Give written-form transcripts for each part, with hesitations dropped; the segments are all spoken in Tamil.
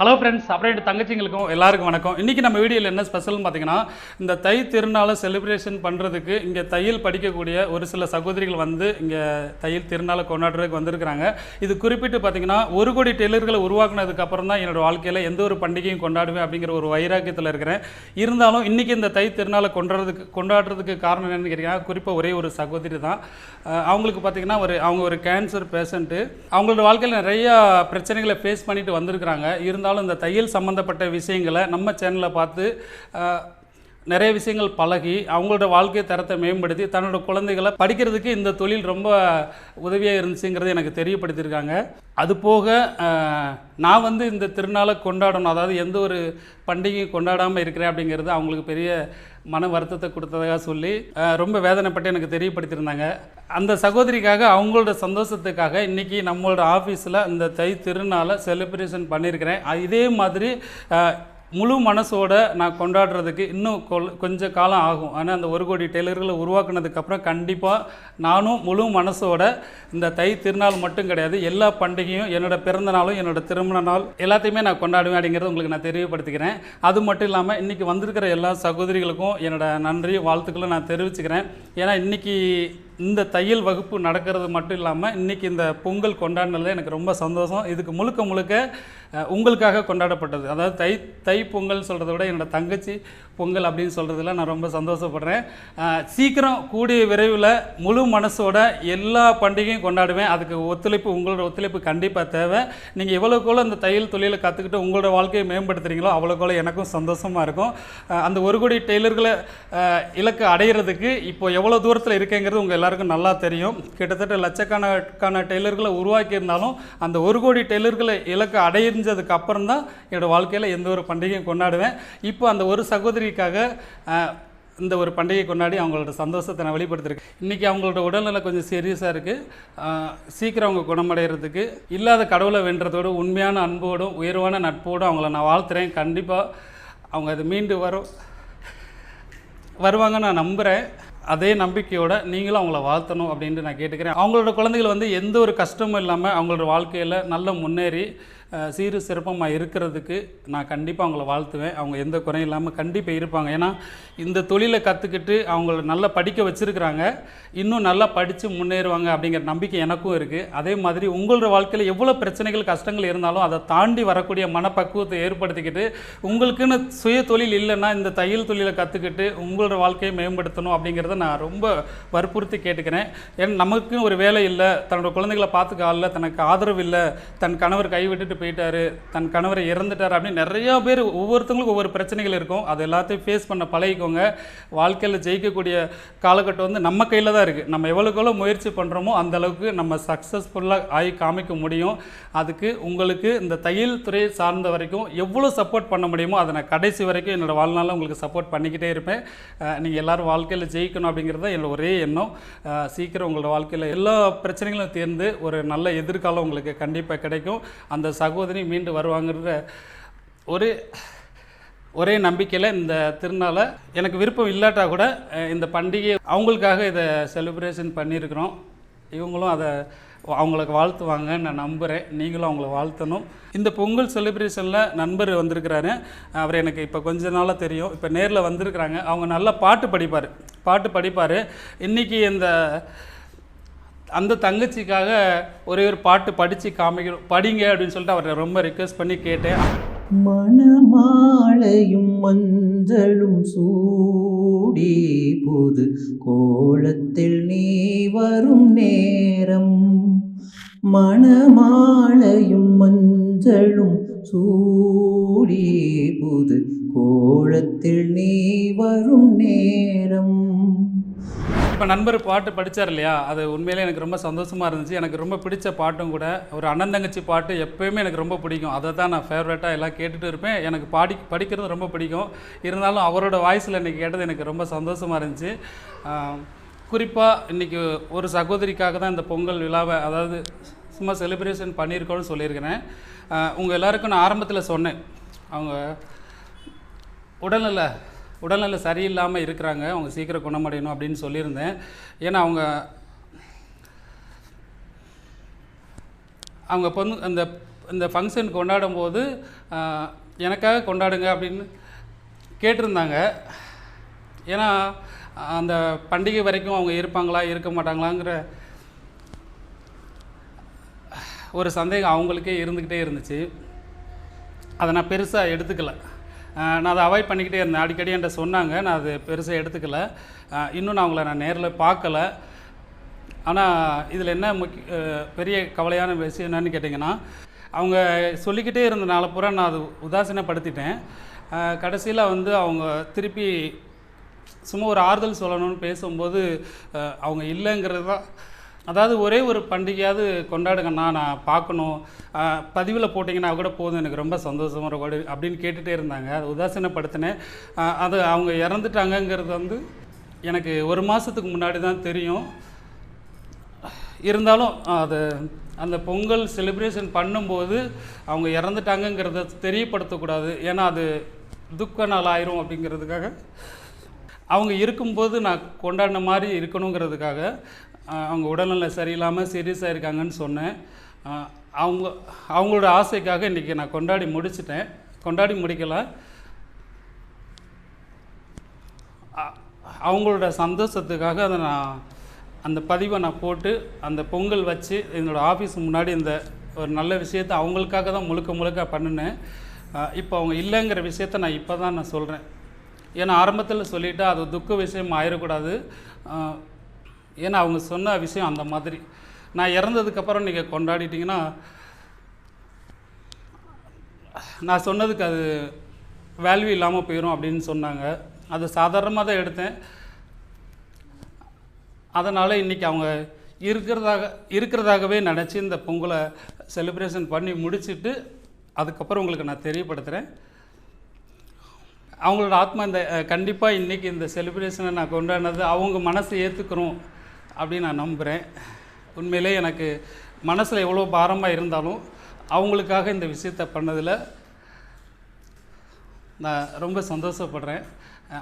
ஹலோ ஃப்ரெண்ட்ஸ், அப்புறம் தங்கச்சிங்களுக்கும் எல்லாருக்கும் வணக்கம். இன்றைக்கி நம்ம வீடியோவில் என்ன ஸ்பெஷல்னு பார்த்தீங்கன்னா, இந்த தை திருநாளை செலிப்ரேஷன் பண்ணுறதுக்கு இங்கே தையல் படிக்கக்கூடிய ஒரு சில சகோதரிகள் வந்து இங்கே தையல் திருநாளை கொண்டாடுறதுக்கு வந்திருக்கிறாங்க. இது குறிப்பிட்டு பார்த்தீங்கன்னா 1 கோடி டெய்லர்களை உருவாக்குனதுக்கு அப்புறம் தான் என்னோடய வாழ்க்கையில் எந்த ஒரு பண்டிகையும் கொண்டாடுவேன் அப்படிங்கிற ஒரு வைராக்கியத்தில் இருக்கிறேன். இருந்தாலும் இன்றைக்கி இந்த தை திருநாளை கொண்டாடுறதுக்கு காரணம் என்னென்னு கேட்டிங்கன்னா, குறிப்பாக ஒரே ஒரு சகோதரி தான். அவங்களுக்கு பார்த்திங்கன்னா அவங்க ஒரு கேன்சர் பேஷண்ட்டு. அவங்களோட வாழ்க்கையில் நிறையா பிரச்சனைகளை ஃபேஸ் பண்ணிட்டு வந்திருக்கிறாங்க. இருந்தாலும் இந்த தையல் சம்மந்தப்பட்ட விஷயங்களை நம்ம சேனலில் பார்த்து நிறைய விஷயங்கள் பழகி அவங்களோட வாழ்க்கை தரத்தை மேம்படுத்தி தன்னோட குழந்தைகளை படிக்கிறதுக்கு இந்த தொழில் ரொம்ப உதவியாக இருந்துச்சுங்கிறது எனக்கு தெரியப்படுத்தியிருக்காங்க. அதுபோக நான் வந்து இந்த திருநாளை கொண்டாடணும், அதாவது எந்த ஒரு பண்டிகையும் கொண்டாடாமல் இருக்கிறேன் அப்படிங்கிறது அவங்களுக்கு பெரிய மன வருத்தத்தை கொடுத்ததாக சொல்லி ரொம்ப வேதனைப்பட்டு எனக்கு தெரியப்படுத்தியிருந்தாங்க. அந்த சகோதரிக்காக அவங்களோட சந்தோஷத்துக்காக இன்றைக்கி நம்மளோட ஆஃபீஸில் இந்த தை திருநாளை செலிப்ரேஷன் பண்ணியிருக்கிறேன். இதே மாதிரி முழு மனசோடு நான் கொண்டாடுறதுக்கு இன்னும் கொஞ்சம் காலம் ஆகும். ஆனால் அந்த 1 கோடி டெய்லர்களை உருவாக்குனதுக்கப்புறம் கண்டிப்பாக நானும் முழு மனசோட இந்த தை திருநாள் மட்டும் கிடையாது, எல்லா பண்டிகையும், என்னோடய பிறந்த நாளும் என்னோடய திருமண நாள் எல்லாத்தையுமே நான் கொண்டாடுவேன் அப்படிங்கிறது உங்களுக்கு நான் தெரியப்படுத்திக்கிறேன். அது மட்டும் இல்லாமல் இன்றைக்கி வந்திருக்கிற எல்லா சகோதரிகளுக்கும் என்னோடய நன்றி வாழ்த்துக்களை நான் தெரிவிச்சுக்கிறேன். ஏன்னா இன்றைக்கி இந்த தையல் வகுப்பு நடக்கிறது மட்டும் இல்லாமல் இன்றைக்கி இந்த பொங்கல் கொண்டாடினதில் எனக்கு ரொம்ப சந்தோஷம். இதுக்கு முழுக்க உங்களுக்காக கொண்டாடப்பட்டது. அதாவது தை பொங்கல் சொல்கிறத விட என்னோடய தங்கச்சி பொங்கல் அப்படின்னு சொல்கிறதுல நான் ரொம்ப சந்தோஷப்படுறேன். சீக்கிரம் கூடிய விரைவில் முழு மனசோட எல்லா பண்டிகையும் கொண்டாடுவேன். அதுக்கு உங்களோட ஒத்துழைப்பு கண்டிப்பாக தேவை. நீங்கள் எவ்வளோக்கோளோ அந்த தையல் தொழிலை கற்றுக்கிட்டு உங்களோட வாழ்க்கையை மேம்படுத்துகிறீங்களோ அவ்வளோக்கோளோ எனக்கும் சந்தோஷமாக இருக்கும். அந்த 1 கோடி டெய்லர்களை இலக்கு அடைகிறதுக்கு இப்போ எவ்வளோ தூரத்தில் இருக்கேங்கிறது உங்கள் எல்லாருக்கும் நல்லா தெரியும். கிட்டத்தட்ட லட்சக்கணக்கான டெய்லர்களை உருவாக்கியிருந்தாலும் அந்த 1 கோடி டெய்லர்களை இலக்கு அடைஞ்சதுக்கு அப்புறம் தான் என்னோடய வாழ்க்கையில் எந்த ஒரு பண்டிகையும் கொண்டாடுவேன். இப்போ அந்த ஒரு சகோதரிக்காக இந்த ஒரு பண்டிகை கொண்டாடி அவங்களோட சந்தோஷத்தை நான் வெளிப்படுத்திருக்கேன். இன்றைக்கி அவங்களோட உடல்நிலை கொஞ்சம் சீரியஸாக இருக்குது. சீக்கிரம் அவங்க குணமடைகிறதுக்கு இல்லாத கடவுளை வென்றதோடு உண்மையான அன்போடும் உயர்வான நட்போடும் அவங்கள நான் வாழ்த்துறேன். கண்டிப்பாக அவங்க அது மீண்டு வருவாங்க நான் நம்புகிறேன். அதே நம்பிக்கையோடு நீங்களும் அவங்கள வாழ்த்தணும் அப்படின்ட்டு நான் கேட்டுக்கிறேன். அவங்களோட குழந்தைகள் வந்து எந்த ஒரு கஷ்டமும் இல்லாமல் அவங்களோட வாழ்க்கையில் நல்ல முன்னேறி சீரு சிறப்பமாக இருக்கிறதுக்கு நான் கண்டிப்பாக அவங்கள வாழ்த்துவேன். அவங்க எந்த குறையும் இல்லாமல் கண்டிப்பாக இருப்பாங்க. ஏன்னா இந்த தொழிலை கற்றுக்கிட்டு அவங்கள நல்லா படிக்க வச்சுருக்கிறாங்க. இன்னும் நல்லா படித்து முன்னேறுவாங்க அப்படிங்கிற நம்பிக்கை எனக்கும் இருக்குது. அதே மாதிரி உங்களோட வாழ்க்கையில் எவ்வளோ பிரச்சனைகள் கஷ்டங்கள் இருந்தாலும் அதை தாண்டி வரக்கூடிய மனப்பக்குவத்தை ஏற்படுத்திக்கிட்டு உங்களுக்குன்னு சுய தொழில் இல்லைன்னா இந்த தையல் தொழிலை கற்றுக்கிட்டு உங்களோட வாழ்க்கையை மேம்படுத்தணும் அப்படிங்கிறத நான் ரொம்ப வற்புறுத்தி கேட்டுக்கிறேன். ஏன்னா நமக்கும் ஒரு வேலை இல்லை, தன்னோட குழந்தைகளை பார்த்துக்க ஆள் இல்லை, தனக்கு ஆதரவு இல்லை, தன் கணவர் கைவிட்டுட்டு போயிட்டாரு, தன் கணவரை இறந்துட்டார் அப்படின்னு நிறையா பேர் ஒவ்வொருத்தவங்களுக்கும் ஒவ்வொரு பிரச்சனைகள் இருக்கும். அது எல்லாத்தையும் ஃபேஸ் பண்ண பழகிக்கோங்க. வாழ்க்கையில் ஜெயிக்கக்கூடிய காலகட்டம் வந்து நம்ம கையில் தான் இருக்குது. நம்ம எவ்வளோக்கெவ்வளோ முயற்சி பண்ணுறோமோ அந்த அளவுக்கு நம்ம சக்ஸஸ்ஃபுல்லாக ஆகி காமிக்க முடியும். அதுக்கு உங்களுக்கு இந்த தையல் துறை சார்ந்த வரைக்கும் எவ்வளோ சப்போர்ட் பண்ண முடியுமோ அதை நான் கடைசி வரைக்கும் என்னோடய வாழ்நாளில் உங்களுக்கு சப்போர்ட் பண்ணிக்கிட்டே இருப்பேன். நீங்கள் எல்லோரும் வாழ்க்கையில் ஜெயிக்கணும் அப்படிங்கிறது தான் என்னோட ஒரே எண்ணம். சீக்கிரம் உங்களோட வாழ்க்கையில் எல்லா பிரச்சனைகளும் தீர்ந்து ஒரு நல்ல எதிர்காலம் உங்களுக்கு கண்டிப்பாக கிடைக்கும். அந்த சகோதரி மீண்டு வருவாங்கிற ஒரே நம்பிக்கையில் இந்த திருநாளை எனக்கு விருப்பம் இல்லாட்டா கூட இந்த பண்டிகை அவங்களுக்காக இதை செலிப்ரேஷன் பண்ணியிருக்கிறோம். இவங்களும் அதை அவங்களுக்கு வாழ்த்துவாங்கன்னு நான் நம்புகிறேன். நீங்களும் அவங்கள வாழ்த்தணும். இந்த பொங்கல் செலிப்ரேஷனில் நண்பர் வந்திருக்கிறாரு. அவர் எனக்கு இப்போ கொஞ்ச நாளாக தெரியும். இப்போ நேரில் வந்திருக்கிறாங்க. அவங்க நல்லா பாட்டு படிப்பார். இன்றைக்கி அந்த தங்கச்சிக்காக ஒரே ஒரு பாட்டு படிங்க அப்படின்னு சொல்லிட்டு அவரை ரொம்ப ரிக்வெஸ்ட் பண்ணி கேட்டேன். மணமாலையும் மஞ்சளும் சூடி புது கோலத்தில் நீ வரும் நேரம், மணமாலையும் மஞ்சளும் சூடி புது கோலத்தில் நீ வரும் நேரம். இப்போ நண்பர் பாட்டு படித்தார் இல்லையா, அது உண்மையிலே எனக்கு ரொம்ப சந்தோஷமாக இருந்துச்சு. எனக்கு ரொம்ப பிடிச்ச பாட்டும் கூட. ஒரு அண்ணன் தங்கச்சி பாட்டு எப்போயுமே எனக்கு ரொம்ப பிடிக்கும். அதை தான் நான் ஃபேவரட்டாக எல்லாம் கேட்டுகிட்டு இருப்பேன். எனக்கு படிக்கிறது ரொம்ப பிடிக்கும். இருந்தாலும் அவரோட வாய்ஸில் இன்றைக்கி கேட்டது எனக்கு ரொம்ப சந்தோஷமாக இருந்துச்சு. குறிப்பாக இன்றைக்கி ஒரு சகோதரிக்காக தான் இந்த பொங்கல் விழாவை அதாவது சும்மா செலிப்ரேஷன் பண்ணியிருக்கோன்னு சொல்லியிருக்கிறேன். உங்கள் எல்லாருக்கும் நான் ஆரம்பத்தில் சொன்னேன், அவங்க உடல்நிலை சரியில்லாமல் இருக்கிறாங்க, அவங்க சீக்கிரம் குணமடையணும் அப்படின்னு சொல்லியிருந்தேன். ஏன்னா அவங்க பொண்ணு அந்த இந்த ஃபங்க்ஷன் கொண்டாடும் போது எனக்காக கொண்டாடுங்க அப்படின்னு கேட்டிருந்தாங்க. ஏன்னா அந்த பண்டிகை வரைக்கும் அவங்க இருப்பாங்களா இருக்க மாட்டாங்களாங்கிற ஒரு சந்தேகம் அவங்களுக்கே இருந்துக்கிட்டே இருந்துச்சு. அதை நான் பெருசாக எடுத்துக்கல. நான் அதை அவாய்ட் பண்ணிக்கிட்டே இருந்தேன். அடிக்கடி என்கிட்ட சொன்னாங்க, நான் அது பெருசாக எடுத்துக்கல. இன்னும் நான் அவங்கள நான் நேரில் பார்க்கல. ஆனால் இதில் என்ன பெரிய கவலையான விஷயம் என்னன்னு கேட்டிங்கன்னா, அவங்க சொல்லிக்கிட்டே இருந்தனால பூரா நான் அது உதாசீனப்படுத்திட்டேன். கடைசியில் வந்து அவங்க திருப்பி சும்மா ஒரு ஆறுதல் சொல்லணும்னு பேசும்போது அவங்க இல்லைங்கிறது தான். அதாவது ஒரே ஒரு பண்டிகையாவது கொண்டாடுங்கண்ணா, நான் பார்க்கணும், பதிவில் போட்டிங்கன்னா கூட போதும், எனக்கு ரொம்ப சந்தோஷமாக இருக்கும் அப்படின்னு கேட்டுகிட்டே இருந்தாங்க. அதை உதாசீனப்படுத்தினேன். அது அவங்க இறந்துட்டாங்கங்கிறது வந்து எனக்கு ஒரு மாதத்துக்கு முன்னாடி தான் தெரியும். இருந்தாலும் அந்த பொங்கல் செலிப்ரேஷன் பண்ணும்போது அவங்க இறந்துட்டாங்கங்கிறத தெரியப்படுத்தக்கூடாது. ஏன்னா அது துக்க நாள் ஆயிரும் அப்படிங்கிறதுக்காக, அவங்க இருக்கும்போது நான் கொண்டாடின மாதிரி இருக்கணுங்கிறதுக்காக அவங்க உடல்நிலை சரியில்லாமல் சீரியஸாக இருக்காங்கன்னு சொன்னேன். அவங்களோட ஆசைக்காக இன்றைக்கி நான் கொண்டாடி முடிச்சிட்டேன். கொண்டாடி முடிக்கலை, அவங்களோட சந்தோஷத்துக்காக அதை அந்த பதிவை நான் போட்டு அந்த பொங்கல் வச்சு என்னோடய ஆஃபீஸ் முன்னாடி இந்த ஒரு நல்ல விஷயத்தை அவங்களுக்காக தான் முழுக்க பண்ணினேன். இப்போ அவங்க இல்லைங்கிற விஷயத்த நான் இப்போ தான் நான் சொல்கிறேன். ஏன்னா ஆரம்பத்தில் சொல்லிவிட்டு அது துக்க விஷயம் ஆயிடக்கூடாது. ஏன்னா அவங்க சொன்ன விஷயம் அந்த மாதிரி. நான் இறந்ததுக்கப்புறம் நீங்கள் கொண்டாடிட்டிங்கன்னா நான் சொன்னதுக்கு அது வேல்யூ இல்லாமல் போயிடும் அப்படின்னு சொன்னாங்க. அது சாதாரணமாக தான் எடுத்தேன். அதனால் இன்றைக்கி அவங்க இருக்கிறதாகவே நினச்சி இந்த பொங்கலை செலிப்ரேஷன் பண்ணி முடிச்சுட்டு அதுக்கப்புறம் உங்களுக்கு நான் தெரியப்படுத்துகிறேன். அவங்களோட ஆத்மா கண்டிப்பாக இன்றைக்கி இந்த செலிப்ரேஷனை நான் கொண்டாடினது அவங்க மனசை ஏற்றுக்கிறோம் அப்படின்னு நான் நம்புகிறேன். உண்மையிலே எனக்கு மனசில் எவ்வளோ பாரமாக இருந்தாலும் அவங்களுக்காக இந்த விஷயத்தை பண்ணதில் நான் ரொம்ப சந்தோஷப்படுறேன்.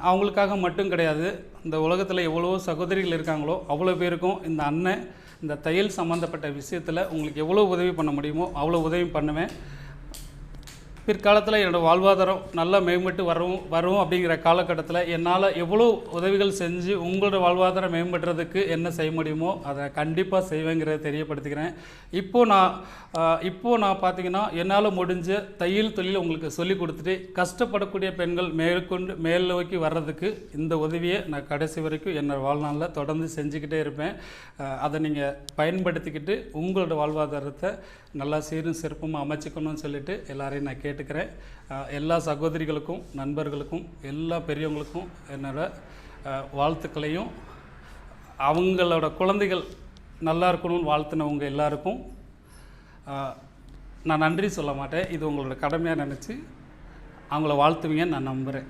அவங்களுக்காக மட்டும் கிடையாது, இந்த உலகத்தில் எவ்வளோ சகோதரிகள் இருக்காங்களோ அவ்வளோ பேருக்கும் இந்த அண்ணன் இந்த தையல் சம்மந்தப்பட்ட விஷயத்தில் உங்களுக்கு எவ்வளோ உதவி பண்ண முடியுமோ அவ்வளோ உதவி பண்ணுவேன். பிற்காலத்தில் என்னோடய வாழ்வாதாரம் நல்லா மேம்பட்டு வரும் அப்படிங்கிற காலகட்டத்தில் என்னால் எவ்வளோ உதவிகள் செஞ்சு உங்களோட வாழ்வாதாரம் மேம்படுறதுக்கு என்ன செய்ய முடியுமோ அதை கண்டிப்பாக செய்வேங்கிறத தெரியப்படுத்திக்கிறேன். இப்போது நான் பார்த்திங்கன்னா என்னால் முடிஞ்ச தையல் தொழில் உங்களுக்கு சொல்லிக் கொடுத்துட்டு கஷ்டப்படக்கூடிய பெண்கள் மேல் நோக்கி வர்றதுக்கு இந்த உதவியை நான் கடைசி வரைக்கும் என்னோடய வாழ்நாளில் தொடர்ந்து செஞ்சுக்கிட்டே இருப்பேன். அதை நீங்கள் பயன்படுத்திக்கிட்டு உங்களோட வாழ்வாதாரத்தை நல்லா சீரும் சிறப்புமாக அமைச்சிக்கணும்னு சொல்லிட்டு எல்லாரையும் நான் கேட்டுக்கிறேன். எல்லா சகோதரிகளுக்கும் நண்பர்களுக்கும் எல்லா பெரியவங்களுக்கும் என்னோடய வாழ்த்துக்களையும், அவங்களோட குழந்தைகள் நல்லா இருக்கணும்னு வாழ்த்துனவங்க எல்லாருக்கும் நான் நன்றி சொல்ல மாட்டேன். இது உங்களோட கடமையாக நினச்சி அவங்கள வாழ்த்துவீங்கன்னு நான் நம்புகிறேன்.